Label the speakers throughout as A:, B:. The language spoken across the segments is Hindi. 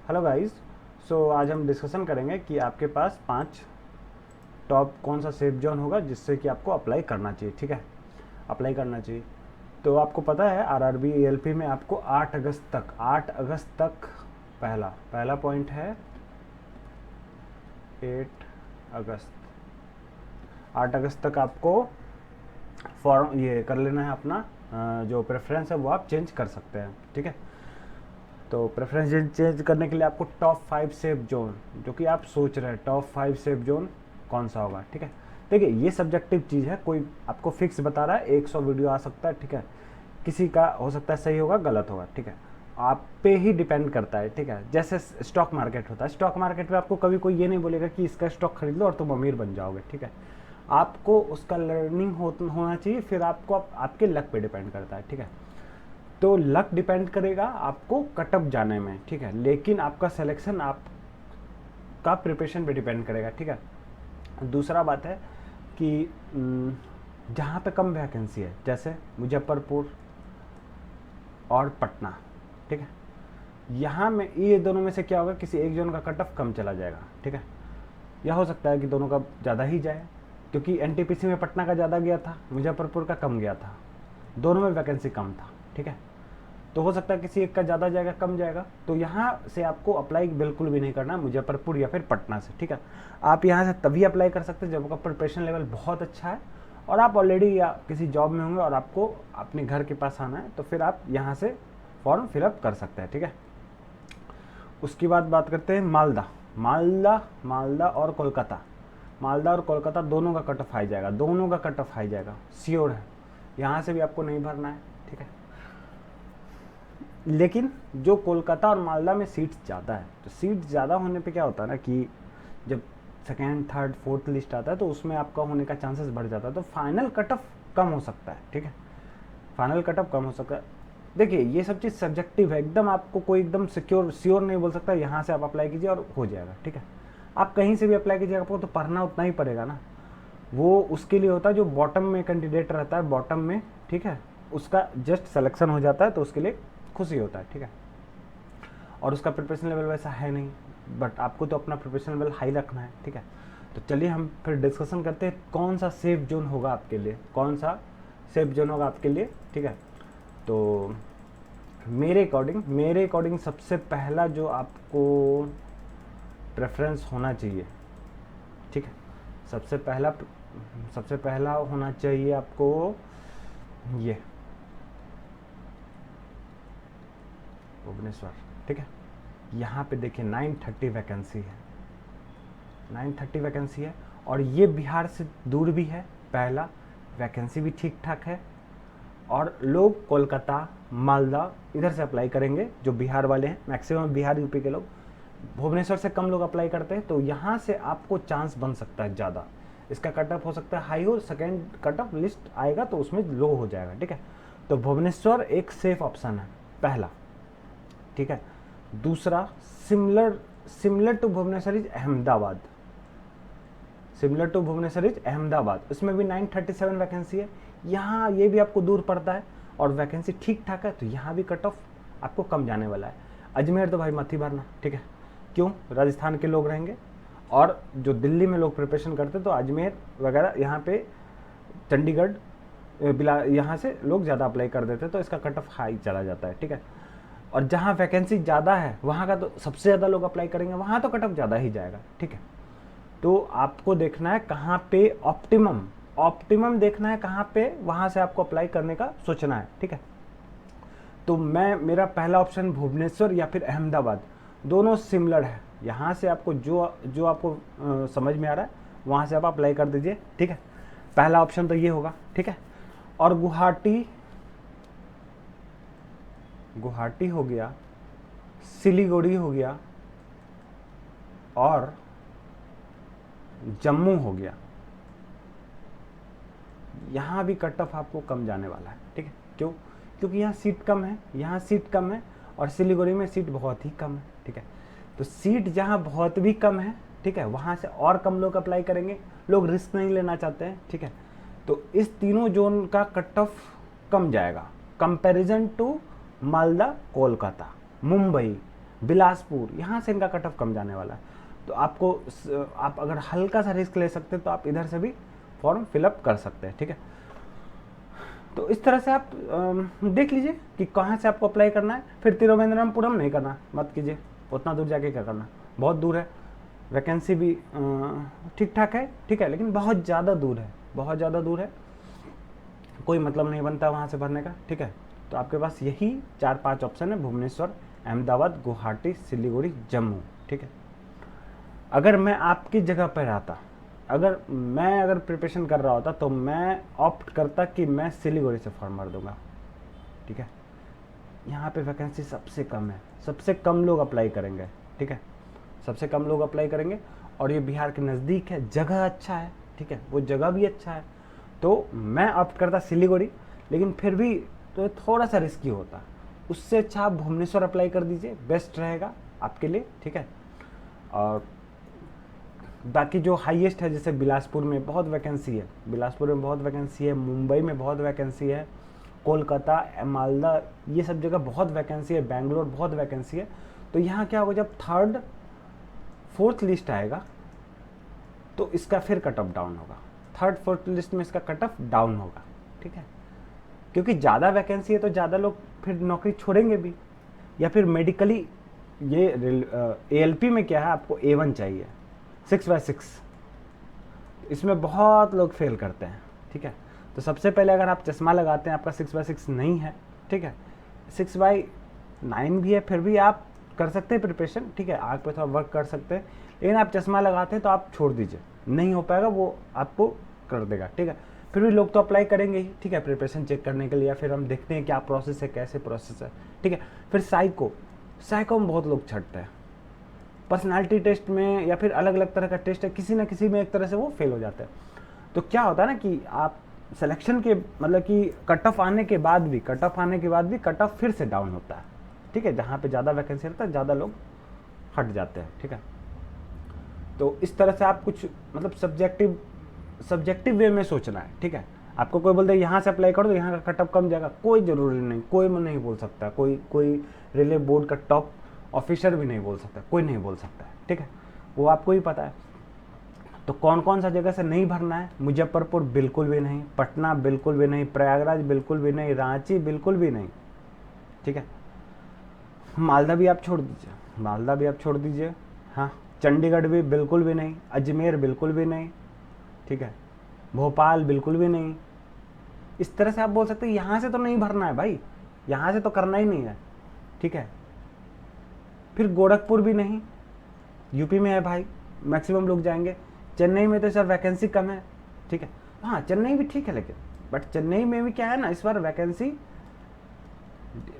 A: Hello guys. आज हम डिस्कशन करेंगे कि आपके पास 5 टॉप कौन सा सेफ जोन होगा जिससे कि आपको अप्लाई करना चाहिए। ठीक है, अप्लाई करना चाहिए। तो आपको पता है आरआरबी एएलपी में आपको 8 अगस्त तक पहला पहला पॉइंट है 8 अगस्त तक आपको फॉर्म ये कर लेना है अपना जो प्रेफरेंस है वो आप चेंज कर सकते हैं। ठीक है, तो प्रेफरेंस चेंज करने के लिए आपको टॉप 5 सेफ जोन, जो कि आप सोच रहे हैं टॉप 5 सेफ जोन कौन सा होगा। ठीक है, देखिए ये सब्जेक्टिव चीज़ है, कोई आपको फिक्स बता रहा है 100 वीडियो आ सकता है। ठीक है, किसी का हो सकता है सही होगा गलत होगा। ठीक है, आप पे ही डिपेंड करता है। ठीक है, जैसे स्टॉक मार्केट होता है, स्टॉक मार्केट में आपको कभी कोई ये नहीं बोलेगा कि इसका स्टॉक खरीद लो और तुम अमीर बन जाओगे। ठीक है, आपको उसका लर्निंग होना चाहिए, फिर आपको आपके लक पे डिपेंड करता है। ठीक है, तो लक डिपेंड करेगा आपको कटअप जाने में। ठीक है, लेकिन आपका सिलेक्शन आपका प्रिपरेशन पे डिपेंड करेगा। ठीक है, दूसरा बात है कि जहाँ पे कम वैकेंसी है जैसे मुजफ्फरपुर और पटना, ठीक है, यहाँ में ये दोनों में से क्या होगा, किसी एक जोन का कट ऑफ कम चला जाएगा। ठीक है, यह हो सकता है कि दोनों का ज़्यादा ही जाए, क्योंकि एनटीपीसी में पटना का ज़्यादा गया था, मुजफ्फरपुर का कम गया था, दोनों में वैकेंसी कम था। ठीक है, तो हो सकता है किसी एक का ज़्यादा जाएगा कम जाएगा, तो यहाँ से आपको अप्लाई बिल्कुल भी नहीं करना है मुजफ्फरपुर या फिर पटना से। ठीक है, आप यहाँ से तभी अप्लाई कर सकते हैं जब आपका प्रिपरेशन लेवल बहुत अच्छा है और आप ऑलरेडी या किसी जॉब में होंगे और आपको अपने घर के पास आना है, तो फिर आप यहाँ से फॉर्म फिलअप कर सकते हैं। ठीक है, उसके बाद बात करते हैं मालदा और कोलकाता। मालदा और कोलकाता दोनों का कट ऑफ हाई जाएगा, दोनों का कट ऑफ हाई जाएगा, श्योर है। यहाँ से भी आपको नहीं भरना है। ठीक है, लेकिन जो कोलकाता और मालदा में सीट्स ज़्यादा है, तो सीट ज़्यादा होने पे क्या होता है ना कि जब सेकेंड थर्ड फोर्थ लिस्ट आता है तो उसमें आपका होने का चांसेस बढ़ जाता है, तो फाइनल कट ऑफ कम हो सकता है। ठीक है, फाइनल कट ऑफ कम हो सकता है। देखिए ये सब चीज़ सब्जेक्टिव है, एकदम आपको कोई एकदम श्योर नहीं बोल सकता यहाँ से आप अप्लाई कीजिए और हो जाएगा। ठीक है, आप कहीं से भी अप्लाई कीजिएगा, आपको तो पढ़ना उतना ही पड़ेगा ना, वो उसके लिए होता है जो बॉटम में कैंडिडेट रहता है, बॉटम में। ठीक है, उसका जस्ट सिलेक्शन हो जाता है तो उसके लिए खुशी होता है। ठीक है, और उसका प्रिपरेशन लेवल वैसा है नहीं, बट आपको तो अपना प्रिपरेशन लेवल हाई रखना है। ठीक है, तो चलिए हम फिर डिस्कशन करते हैं कौन सा सेफ जोन होगा आपके लिए, कौन सा सेफ जोन होगा आपके लिए। ठीक है, तो मेरे अकॉर्डिंग सबसे पहला जो आपको प्रेफरेंस होना चाहिए, ठीक है, सबसे पहला होना चाहिए आपको ये भुवनेश्वर। ठीक है, यहाँ पे देखिए 930 वैकेंसी है, 930 वैकेंसी है, और ये बिहार से दूर भी है, पहला वैकेंसी भी ठीक ठाक है, और लोग कोलकाता मालदा इधर से अप्लाई करेंगे जो बिहार वाले हैं, मैक्सिमम बिहार यूपी के लोग। भुवनेश्वर से कम लोग अप्लाई करते हैं, तो यहाँ से आपको चांस बन सकता है ज़्यादा, इसका कट ऑफ हो सकता है हाई हो, सेकेंड कट ऑफ लिस्ट आएगा तो उसमें लो हो जाएगा। ठीक है, तो भुवनेश्वर एक सेफ ऑप्शन है पहला। ठीक है, दूसरा similar to Bhubaneswar is Ahmedabad, इसमें भी 937 वैकेंसी है, यहाँ ये भी आपको दूर पड़ता है और वैकेंसी ठीक ठाक है, तो यहाँ भी कट ऑफ आपको कम जाने वाला है। अजमेर तो भाई मत ही भरना। ठीक है, क्यों, राजस्थान के लोग रहेंगे, और जो दिल्ली में लोग प्रिपरेशन करते तो अजमेर वगैरह यहाँ पे चंडीगढ़ यहाँ से लोग ज़्यादा अप्लाई कर देते, तो इसका कट ऑफ हाई चला जाता है। ठीक है, और जहाँ वैकेंसी ज़्यादा है वहाँ का तो सबसे ज़्यादा लोग अप्लाई करेंगे, वहाँ तो कट ऑफ ज़्यादा ही जाएगा। ठीक है, तो आपको देखना है कहाँ पे ऑप्टिमम देखना है कहाँ पे, वहाँ से आपको अप्लाई करने का सोचना है। ठीक है, तो मेरा पहला ऑप्शन भुवनेश्वर या फिर अहमदाबाद, दोनों सिमिलर है, यहाँ से आपको जो आपको समझ में आ रहा है वहाँ से आप अप्लाई कर दीजिए। ठीक है, पहला ऑप्शन तो ये होगा। ठीक है, और गुवाहाटी हो गया, सिलीगुड़ी हो गया और जम्मू हो गया, यहाँ भी कट ऑफ आपको कम जाने वाला है। ठीक है, क्यों, क्योंकि यहाँ सीट कम है, और सिलीगुड़ी में सीट बहुत ही कम है। ठीक है, तो सीट जहाँ बहुत भी कम है, ठीक है, वहाँ से और कम लोग अप्लाई करेंगे, लोग रिस्क नहीं लेना चाहते हैं। ठीक है, तो इस तीनों जोन का कट ऑफ कम जाएगा कंपैरिजन टू मालदा, कोलकाता, मुंबई। बिलासपुर, यहाँ से इनका कट ऑफ कम जाने वाला है। तो आपको आप अगर हल्का सा रिस्क ले सकते हैं तो आप इधर से भी फॉर्म फिलअप कर सकते हैं, ठीक है। तो इस तरह से आप देख लीजिए कि कहाँ से आपको अप्लाई करना है। फिर तिरुवनंतपुरम नहीं करना, मत कीजिए, उतना दूर जाके क्या करना, बहुत दूर है। वैकेंसी भी ठीक ठाक है, ठीक है, लेकिन बहुत ज़्यादा दूर है, बहुत ज़्यादा दूर है, कोई मतलब नहीं बनता वहाँ से भरने का, ठीक है। तो आपके पास यही 4-5 ऑप्शन है, भुवनेश्वर, अहमदाबाद, गुवाहाटी, सिलीगुड़ी, जम्मू, ठीक है। अगर मैं आपकी जगह पर रहता, अगर प्रिपरेशन कर रहा होता तो मैं ऑप्ट करता कि मैं सिलीगुड़ी से फॉर्म भर दूंगा, ठीक है। यहाँ पे वैकेंसी सबसे कम है, सबसे कम लोग अप्लाई करेंगे, ठीक है, सबसे कम लोग अप्लाई करेंगे। और ये बिहार के नज़दीक है, जगह अच्छा है, ठीक है, वो जगह भी अच्छा है। तो मैं ऑप्ट करता सिलीगुड़ी, लेकिन फिर भी तो थोड़ा सा रिस्की होता, उससे अच्छा आप भुवनेश्वर अप्लाई कर दीजिए, बेस्ट रहेगा आपके लिए, ठीक है। और बाकी जो हाईएस्ट है, जैसे बिलासपुर में बहुत वैकेंसी है, बिलासपुर में बहुत वैकेंसी है, मुंबई में बहुत वैकेंसी है, कोलकाता, मालदा, ये सब जगह बहुत वैकेंसी है, बेंगलोर बहुत वैकेंसी है। तो यहाँ क्या होगा, जब 3rd 4th लिस्ट आएगा तो इसका फिर कट ऑफ डाउन होगा, 3rd 4th लिस्ट में इसका कट ऑफ डाउन होगा, ठीक है। क्योंकि ज़्यादा वैकेंसी है तो ज़्यादा लोग फिर नौकरी छोड़ेंगे भी, या फिर मेडिकली, ये ALP में क्या है, आपको A1 चाहिए 6/6, इसमें बहुत लोग फेल करते हैं, ठीक है। तो सबसे पहले अगर आप चश्मा लगाते हैं, आपका 6/6 नहीं है, ठीक है, 6/9 भी है, फिर भी आप कर सकते हैं प्रिपरेशन, ठीक है, आग पे थोड़ा वर्क कर सकते हैं। लेकिन आप चश्मा लगाते हैं तो आप छोड़ दीजिए, नहीं हो पाएगा, वो आपको कर देगा, ठीक है। फिर भी लोग तो अप्लाई करेंगे ही, ठीक है, प्रिपरेशन चेक करने के लिए, या फिर हम देखते हैं क्या प्रोसेस है, कैसे प्रोसेस है, ठीक है। फिर साइको में बहुत लोग छटते हैं, पर्सनालिटी टेस्ट में या फिर अलग अलग तरह का टेस्ट है, किसी ना किसी में एक तरह से वो फेल हो जाते हैं। तो क्या होता है ना कि आप सिलेक्शन के मतलब कि कट ऑफ आने के बाद भी कट ऑफ फिर से डाउन होता है, ठीक है। जहाँ पे ज़्यादा वैकेंसी रहता है ज़्यादा लोग हट जाते हैं, ठीक है। तो इस तरह से आप कुछ मतलब सब्जेक्टिव वे में सोचना है, ठीक है। आपको कोई बोलता है यहाँ से अप्लाई करो तो यहाँ का कट ऑफ कम जाएगा, कोई ज़रूरी नहीं, कोई नहीं बोल सकता, कोई रेलवे बोर्ड का टॉप ऑफिसर भी नहीं बोल सकता, कोई नहीं बोल सकता है, ठीक है, वो आपको ही पता है। तो कौन कौन सा जगह से नहीं भरना है, मुजफ्फरपुर बिल्कुल भी नहीं, पटना बिल्कुल भी नहीं, प्रयागराज बिल्कुल भी नहीं, रांची बिल्कुल भी नहीं, ठीक है। मालदा भी आप छोड़ दीजिए, हाँ, चंडीगढ़ भी बिल्कुल भी नहीं, अजमेर बिल्कुल भी नहीं, ठीक है, भोपाल बिल्कुल भी नहीं। इस तरह से आप बोल सकते हैं यहाँ से तो नहीं भरना है भाई, यहाँ से तो करना ही नहीं है, ठीक है। फिर गोरखपुर भी नहीं, यूपी में है भाई, मैक्सिमम लोग जाएंगे। चेन्नई में तो सर वैकेंसी कम है, ठीक है, हाँ चेन्नई भी ठीक है, लेकिन बट चेन्नई में भी क्या है ना, इस बार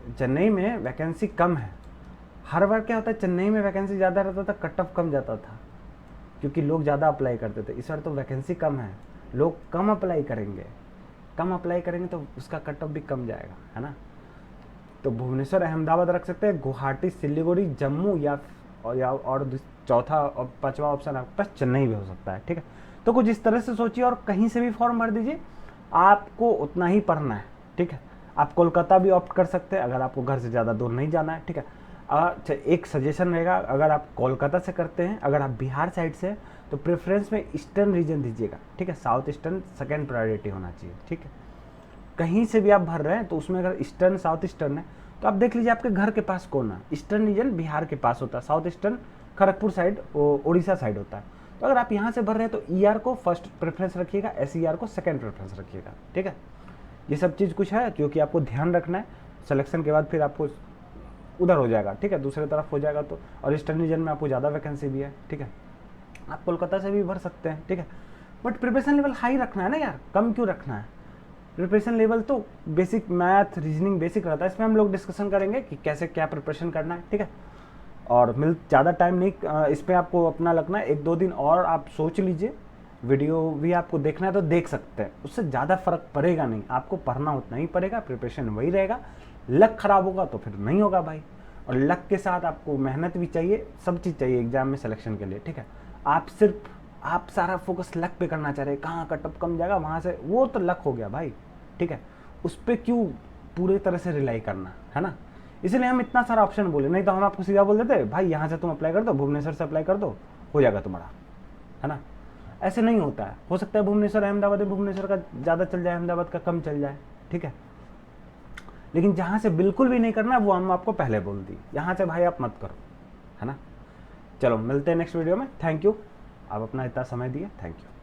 A: चेन्नई में वैकेंसी कम है। हर बार क्या होता है, चेन्नई में वैकेंसी ज़्यादा रहता था, कट ऑफ कम जाता था, क्योंकि लोग ज़्यादा अप्लाई करते थे। इस बार तो वैकेंसी कम है, लोग कम अप्लाई करेंगे तो उसका कट ऑफ भी कम जाएगा, है ना। तो भुवनेश्वर, अहमदाबाद रख सकते हैं, गुवाहाटी, सिलीगुड़ी, जम्मू, या और चौथा और 5वां ऑप्शन आपके पास चेन्नई भी हो सकता है, ठीक है। तो कुछ इस तरह से सोचिए और कहीं से भी फॉर्म भर दीजिए, आपको उतना ही पढ़ना है, ठीक है। आप कोलकाता भी ऑप्ट कर सकते हैं अगर आपको घर से ज़्यादा दूर नहीं जाना है, ठीक है। अच्छा, एक सजेशन रहेगा, अगर आप कोलकाता से करते हैं, अगर आप बिहार साइड से, तो प्रेफरेंस में ईस्टर्न रीजन दीजिएगा, ठीक है। साउथ ईस्टर्न सेकेंड प्रायोरिटी होना चाहिए, ठीक है। कहीं से भी आप भर रहे हैं तो उसमें अगर ईस्टर्न साउथ ईस्टर्न है तो आप देख लीजिए आपके घर के पास कौन है। ईस्टर्न रीजन बिहार के पास होता है, south eastern Kharagpur side, Orissa side होता है। तो अगर आप यहाँ से भर रहे हैं तो ER को फर्स्ट प्रेफरेंस रखिएगा, SER को सेकेंड प्रेफरेंस रखिएगा, ठीक है। ये सब चीज़ कुछ है जो कि आपको ध्यान रखना है। सिलेक्शन के बाद फिर आपको उधर हो जाएगा, ठीक है, दूसरी तरफ हो जाएगा। तो और ईस्टर्न रीजन में आपको ज़्यादा वैकेंसी भी है, ठीक है। आप कोलकाता से भी भर सकते हैं, ठीक है। बट प्रिपरेशन लेवल हाई रखना है ना यार, कम क्यों रखना है। प्रिपरेशन लेवल तो बेसिक मैथ, रीजनिंग बेसिक रहता है, इसमें हम लोग डिस्कशन करेंगे कि कैसे क्या प्रिपरेशन करना है, ठीक है। और ज़्यादा टाइम नहीं इस पर आपको अपना लगना है, 1-2 दिन और आप सोच लीजिए। वीडियो भी आपको देखना है तो देख सकते हैं, उससे ज़्यादा फर्क पड़ेगा नहीं, आपको पढ़ना उतना ही पड़ेगा, प्रिपरेशन वही रहेगा। लक खराब होगा तो फिर नहीं होगा भाई, और लक के साथ आपको मेहनत भी चाहिए, सब चीज़ चाहिए एग्जाम में सिलेक्शन के लिए, ठीक है। आप सारा फोकस लक पे करना चाह रहे हैं, कहाँ कट ऑफ कम जाएगा वहाँ से, वो तो लक हो गया भाई, ठीक है। उस पर क्यों पूरे तरह से रिलाई करना, है ना। इसलिए हम इतना सारा ऑप्शन बोले, नहीं तो हम आपको सीधा बोल देते भाई यहाँ से तुम अप्लाई कर दो, भुवनेश्वर से अप्लाई कर दो, हो जाएगा तुम्हारा, है ना। ऐसे नहीं होता है, हो सकता है भुवनेश्वर अहमदाबाद में भुवनेश्वर का ज़्यादा चल जाए, अहमदाबाद का कम चल जाए, ठीक है। लेकिन जहाँ से बिल्कुल भी नहीं करना वो हम आपको पहले बोल दी, यहाँ से भाई आप मत करो, है ना। चलो मिलते हैं नेक्स्ट वीडियो में। थैंक यू, आप अपना इतना समय दिए, थैंक यू।